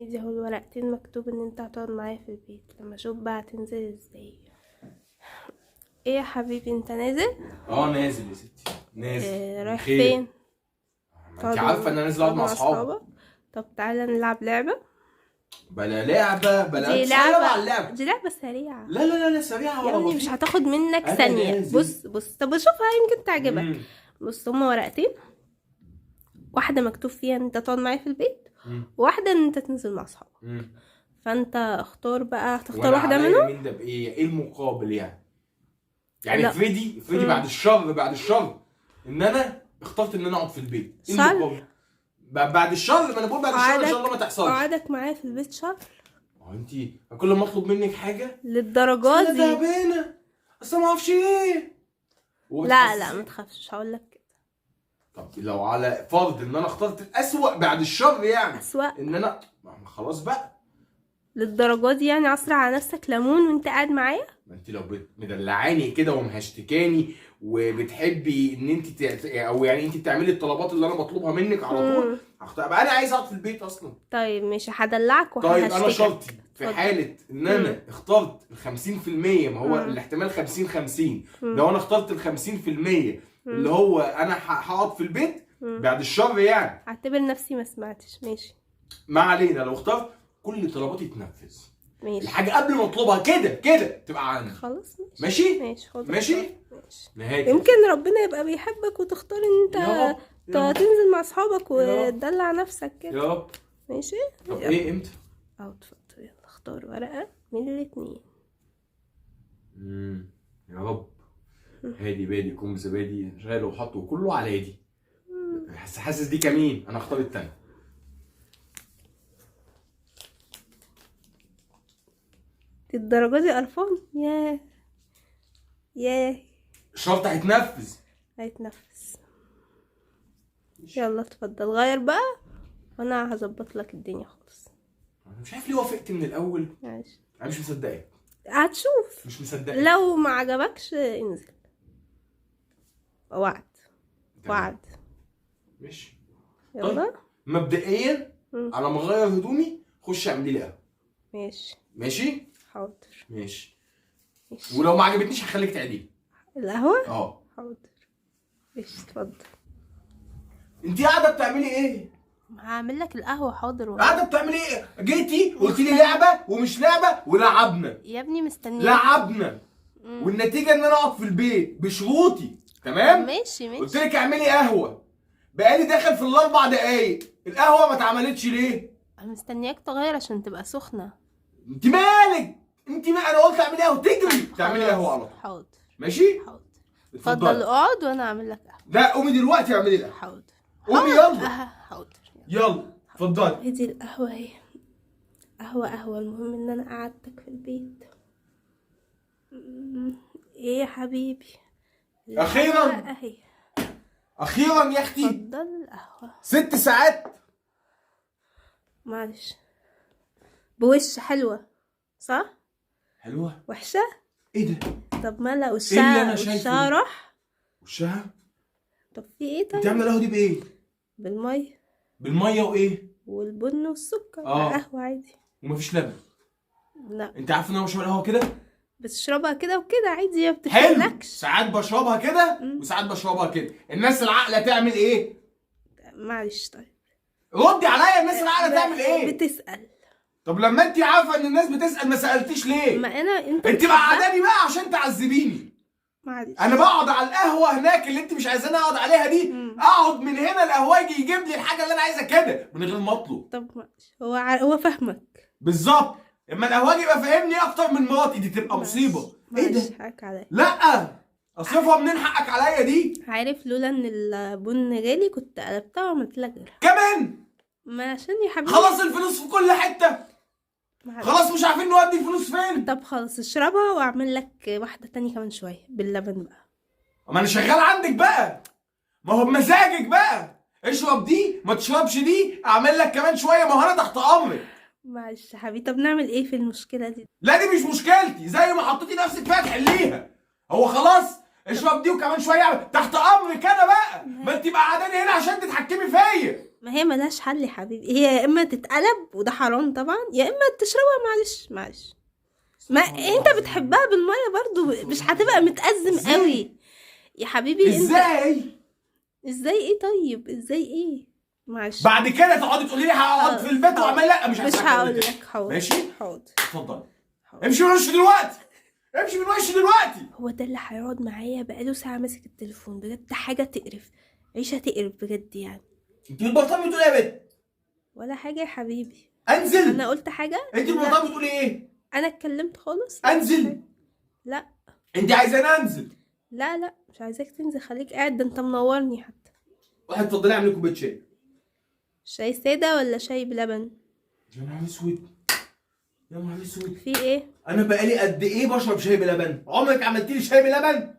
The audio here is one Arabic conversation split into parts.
دي اهو الورقتين مكتوب ان انت هتقعد معايا في البيت. لما اشوف بقى هتنزل ازاي. ايه يا حبيبي انت نازل؟ نازل يا ستي، نازل. رايح خير. فين؟ ما انت عارفه ان انا نازل اقعد مع اصحابي. طب تعالى نلعب لعبة. بلا لعبه بلا دي تسألي بقى على لعبة اللعبه. دي لعبة سريعة لا لا لا لا، سريعه يا ولا ابني، مش بطيئه. هتاخد منك انا ثانية. نازل. بص طب شوفها يمكن تعجبك. مم. بص هما ورقتين، واحدة مكتوب فيها ان انت تقعد معايا في البيت، مم. وواحدة ان انت تنزل مع اصحابك. مم. فانت اختار بقى، هتختار وانا واحدة عليا منهم. مين ده بايه؟ ايه المقابل يعني لا. افرضي مم. بعد الشر ان انا اخترت ان انا اقعد في البيت، ايه صالح. المقابل؟ بعد الشر، ما انا بقول بعد الشر ان شاء الله ما تحصلش. قعدك معايا في البيت شهر انت كل ما اطلب منك حاجه للدرجة انا دي؟ تعبانه، اصل ما اعرفش ايه. لا ما تخافش، هقول لك كده. طب لو على فرض ان انا اخترت الاسوأ بعد الشر، يعني أسوأ ان انا خلاص بقى. للدرجة دي يعني؟ عصر على نفسك ليمون وانت قاعد معايا؟ ما انت لو مدلعاني كده ومهشتكاني وبتحبي ان انت او يعني انت بتعملي الطلبات اللي انا بطلبها منك على طول، ابقى انا عايز اقعد في البيت اصلا. طيب مش هدلعك طيب وهشتكك. انا شرطي في اتفضل. حاله ان انا اخترت ال 50%، ما هو الاحتمال 50-50، لو انا اخترت ال 50% اللي هو انا هقعد في البيت بعد الشر، يعني اعتبر نفسي ما سمعتش. ماشي، ما علينا. لو اخترت كل طلباتي تنفذ، ماشي. الحاجه قبل ما اطلبها كده تبقى عندي. خلاص ماشي ماشي خد ماشي ماشي. نهاية. يمكن ربنا يبقى بيحبك وتختار ان انت يا رب تنزل مع اصحابك وتدلع نفسك كده. يا رب. ماشي. طب ايه امتى؟ اهو اتفضل، يلا اختار ورقة من الاتنين. يا رب. هادي بادي كوم زبادي شغال وحط وكله على يدي. حاسس دي كمين، انا اختار التاني. الدرجة دي قرفان؟ ياه الشرط هيتنفذ. هيتنفس. يلا اتفضل غير بقى وانا هظبط لك الدنيا خالص. انا مش عارف ليه وافقت من الاول. ماشي، انا مش مصدقك. هتشوف. مش مصدقك. لو ما عجبكش انزل. وعد. وعد. ماشي. يلا. طيب مبدئيا على ما اغير هدومي خش اعملي لي قهوه. ماشي ماشي. حاضر. ماشي. ماشي. ولو ما عجبتنيش هخليك تعديلي القهوة. حاضر. ماشي اتفضل. انت قاعده بتعملي ايه؟ هعمل لك القهوة. حاضر قاعده بتعملي ايه؟ جيتي قلت لي لعبه ومش لعبه ولعبنا. يا ابني مستنياك. لعبنا. والنتيجه ان انا اقعد في البيت بشروطي. تمام. ماشي قلت لك اعملي قهوه، بقالي داخل في ال4 دقايق، القهوه ما اتعملتش ليه؟ انا مستنياك تغير عشان تبقى سخنة. انت مالك؟ انا قلت اعملي قهوه تجري تعملي قهوه على طول. حاضر. ماشي. حاضر. اتفضل اقعد وانا اعمل لك قهوة. لا قومي دلوقتي اعملي القهوه. حاضر. قومي يلا. حاضر. يلا اتفضلي. ادي القهوة اهي. قهوة. المهم ان انا قعدتك في البيت. ايه يا حبيبي؟ اخيرا اهي. اخيرا يا اختي. اتفضل القهوة. 6 ساعات. معلش. بوش حلوة صح؟ حلوه. وحشة؟ ايه ده؟ طب ما لا اللي وشها أنا شايفه وشها ده؟ راح. وشها. طب في ايه انت طيب؟ عامله القهوه دي بايه؟ بالمية بالميه وايه؟ والبن والسكر. قهوة عادي. ومفيش لبن. لا انت عارف ان انا بشرب القهوه كده؟ بتشربها كده وكده عادي، ما حلو. بتفرقلكش. ساعات بشربها كده وساعات بشربها كده. الناس العاقله تعمل ايه؟ معلش طيب. ردي عليا، الناس العاقله تعمل ايه؟ بتسأل. طب لما انت عارفه ان الناس بتسال ما سالتيش ليه؟ ما انت انت مقعداني بقى عشان تعذبيني. معلش. انا بقعد على القهوه هناك اللي انت مش عايزاني اقعد عليها دي. اقعد من هنا القهوه يجي يجيب لي الحاجه اللي انا عايزها كده من غير ما اطلب. طب معلش، هو فاهمك بالظبط. اما القهوجي يبقى فاهمني اكتر من مراتي دي تبقى مصيبه. ايه ده؟ حقك عليا. لا اصرفها منين حقك عليا دي؟ عارف لولا ان البن غالي كنت قلبتها وعملت لك غيرها. كمان. ما عشان يا حبيبي. خلاص الفلوس في كل حته. خلاص مش عارفين نودي الفلوس فين. طب خلاص اشربها واعمل لك واحده تانية كمان شويه باللبن بقى. ما انا شغال عندك بقى، ما هو بمزاجك بقى. اشرب دي ما تشربش دي، اعمل لك كمان شويه، ما هو انا تحت امرك. معلش يا حبيبي. طب نعمل ايه في المشكله دي؟ لا دي مش مشكلتي، زي ما حطيتي نفسك فيها تحليها. هو خلاص اشرب دي وكمان شويه تحت امرك انا بقى. ما انت بقى قاعداني هنا عشان تتحكمي فيا. ما هي ملهاش حل يا حبيبي، هي يا اما تتقلب وده حرام طبعا، يا اما تشربها معلش. ما انت بتحبها بالميه برضو، مش هتبقى متأزم قوي يا حبيبي. ازاي ايه؟ طيب ازاي ايه؟ معلش بعد كده تقعدي تقولي لي هقعد في البيت واعمل لا مش هقول لك. حاضر ماشي حاضر اتفضل. امشي من وشي دلوقتي، امشي من وشي دلوقتي. هو ده اللي هيقعد معايا بقاله ساعه ماسك التليفون؟ بجد حاجه تقرف، عيشه تقرف بجد يعني. انت بالبلطام بتقولي ايه يا بنت؟ ولا حاجه يا حبيبي. انزل. انا قلت حاجه؟ انت بالبلطام بتقولي ايه؟ انا اتكلمت خالص؟ انزل. لا انت عايزاني انزل؟ لا مش عايزاك تنزل، خليك قاعد، ده انت منورني حتى. واحد اتفضلي اعملي كوبايه شاي. شاي ساده ولا شاي بلبن؟ يا نهار اسود، يا نهار اسود. في ايه؟ انا بقالي قد ايه بشرب شاي بلبن؟ عمرك عملتي لي شاي بلبن؟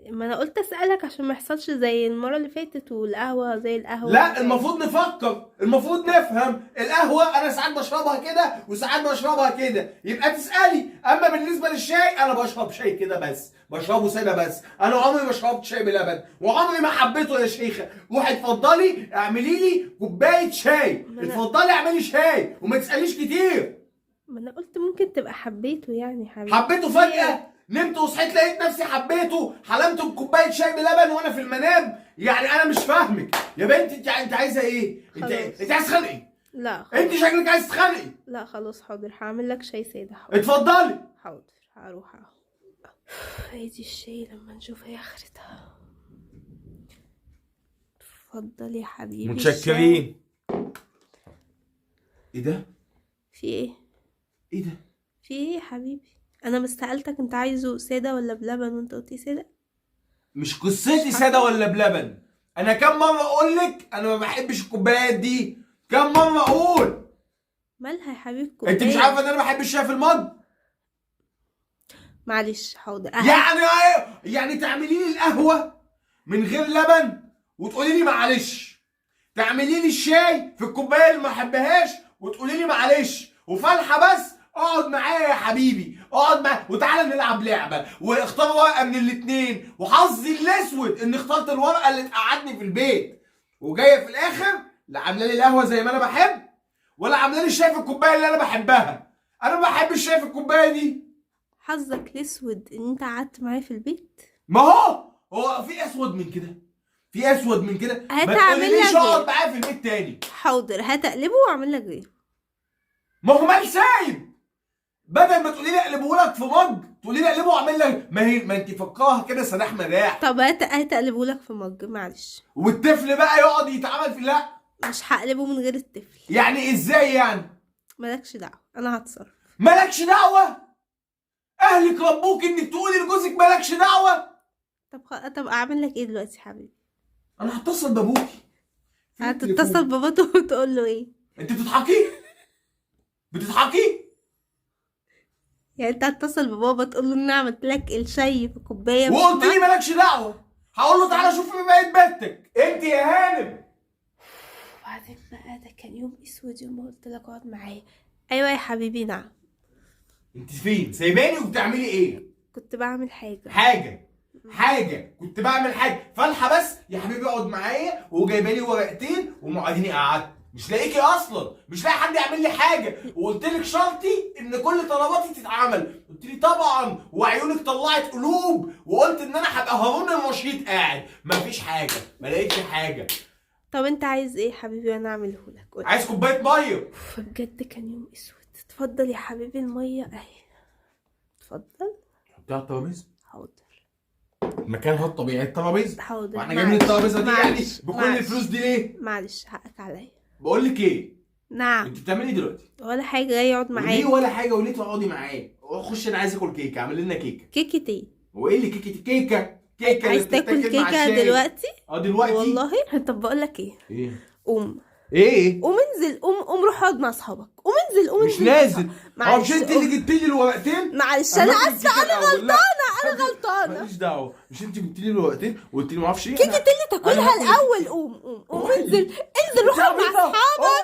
ما انا قلت اسالك عشان ما يحصلش زي المره اللي فاتت، والقهوه زي القهوه. لا المفروض نفكر، المفروض نفهم. القهوه انا ساعات بشربها كده وساعات بشربها كده، يبقى تسالي. اما بالنسبه للشاي انا بشرب شاي كده بس، بشربه ساده بس. انا عمري ما شربت شاي بلبن وعمري ما حبيته يا شيخه. روحي اتفضلي اعملي لي كوبايه شاي، اتفضلي اعملي شاي وما تساليش كتير. ما انا قلت ممكن تبقى حبيته يعني حبيبي. حبيته فجاه؟ نمت وصحيت لقيت نفسي حبيته، حلمت بكوبايه شاي بلبن وانا في المنام. يعني انا مش فاهمك يا بنت. انت عايزه ايه؟ انت عايز تخانقي؟ لا خلاص. انت شكلك عايز تخانقي. لا خلاص حاضر، هعمل لك شاي ساده. حاضر اتفضلي. حاضر هروح اهو. هي دي الشاي لما نشوف هي اخرتها. اتفضل يا حبيبي. متشكرين. ايه ده؟ في ايه؟ ايه ده؟ في ايه يا حبيبي؟ انا مستقلتك انت عايزه ساده ولا بلبن وانت قلتي ساده. مش قصتي ساده ولا بلبن. انا كم مره اقول لك انا ما بحبش الكوبايات دي؟ كم مره اقول؟ مالها يا حبيبي الكوبايه؟ انت مش عارفه ان انا ما بحبش الشاي في المج؟ معلش حاضر. يعني تعملي لي القهوه من غير لبن وتقولي لي معلش، تعملي لي الشاي في الكوبايه اللي ما احبهاش وتقولي لي معلش، وفالحه بس اقعد معايا يا حبيبي، اقعد معايا وتعالى نلعب لعبه واختار ورقه من الاثنين. وحظي الاسود ان اخترت الورقه اللي تقعدني في البيت، وجايه في الاخر لا عامله لي القهوه زي ما انا بحب ولا عامله لي الشاي في الكوبايه اللي انا بحبها. انا ما بحبش الشاي في الكوبايه دي. حظك الاسود ان انت قعدت معايا في البيت. ما هو في اسود من كده؟ في اسود من كده؟ ما تقوليليش اقعد معايا في البيت تاني. حاضر هتقلبه واعمل لك غيره. ما هو مال سايب، بدل ما تقولي لي اقلبه لك في مج تقولي لي اقلبه واعمل لك. ما انت فكرها كده سداح مداح. طب هتقلبه لك في مج معلش. والطفل بقى يقعد يتعامل في لا مش هقلبه من غير الطفل. يعني ازاي يعني؟ مالكش دعوه انا هتصرف. مالكش دعوه؟ اهلك ربوك انك تقولي لجوزك مالكش دعوه؟ طب اعمل لك ايه دلوقتي يا حبيبي؟ انا هتصل بابوكي. هتتصل باباته وتقول له ايه؟ انت بتضحكي؟ بتضحكي؟ يعني انت هتتصل ببابا تقول له ان انا عملت لك الشاي في كوبايه وقلت لي مالكش دعوه؟ هقول له تعالى شوف في بقيه بيتك انت يا هانم. وبعدين بقى ده كان يوم اسود يوم ما قلت لك اقعد معايا. ايوه يا حبيبي نعم. انت فين؟ سايباني وبتعملي ايه؟ كنت بعمل حاجه كنت بعمل حاجه. فالحه بس يا حبيبي اقعد معايا وجايبه لي ورقتين ومقعديني قعدت. مش لاقيكي اصلا، مش لاقي حد يعمل لي حاجه. وقلت لك شرطي ان كل طلباتي تتعمل. قلت لي طبعا، وعيونك طلعت قلوب. وقلت ان انا هبقى هارون الرشيد قاعد. مفيش حاجه، ما لقيتش حاجه. طب انت عايز ايه يا حبيبي وانا اعمله لك؟ عايز كوبايه ميه. بجد كان يوم اسود. اتفضل يا حبيبي الميه اهي. اتفضل. حطيها على الترابيزه. حاضر. مكانها الطبيعي الترابيزه. حاضر. واحنا جايبين الترابيزه دي يعني بكل الفلوس دي ليه؟ معلش حقك عليا. بقول لك ايه؟ نعم. انت بتعملي ايه دلوقتي؟ ولا حاجه، جاي يقعد معايا. ليه ولا حاجه وليه تقعدي معايا؟ خش انا عايز اكل كيكه، اعمل لنا كيكه. كيكه ايه؟ هو ايه اللي كيكه؟ كيكه عايز تاكل كيكه دلوقتي؟ دلوقتي والله. طب بقول لك ايه؟ قوم. ايه؟ قوم انزل، قوم روح اقعد مع اصحابك. قوم انزل مش نازل. معلش مش انت اللي جبت لي الورقتين؟ معلش انا اسفه، انا غلطانه. ماليش دعوه. مش انت جبت لي الورقتين وقلت لي ما اعرفش ايه؟ كيكه اللي تاكلها الاول. قوم انزل روح اقعد مع اصحابك.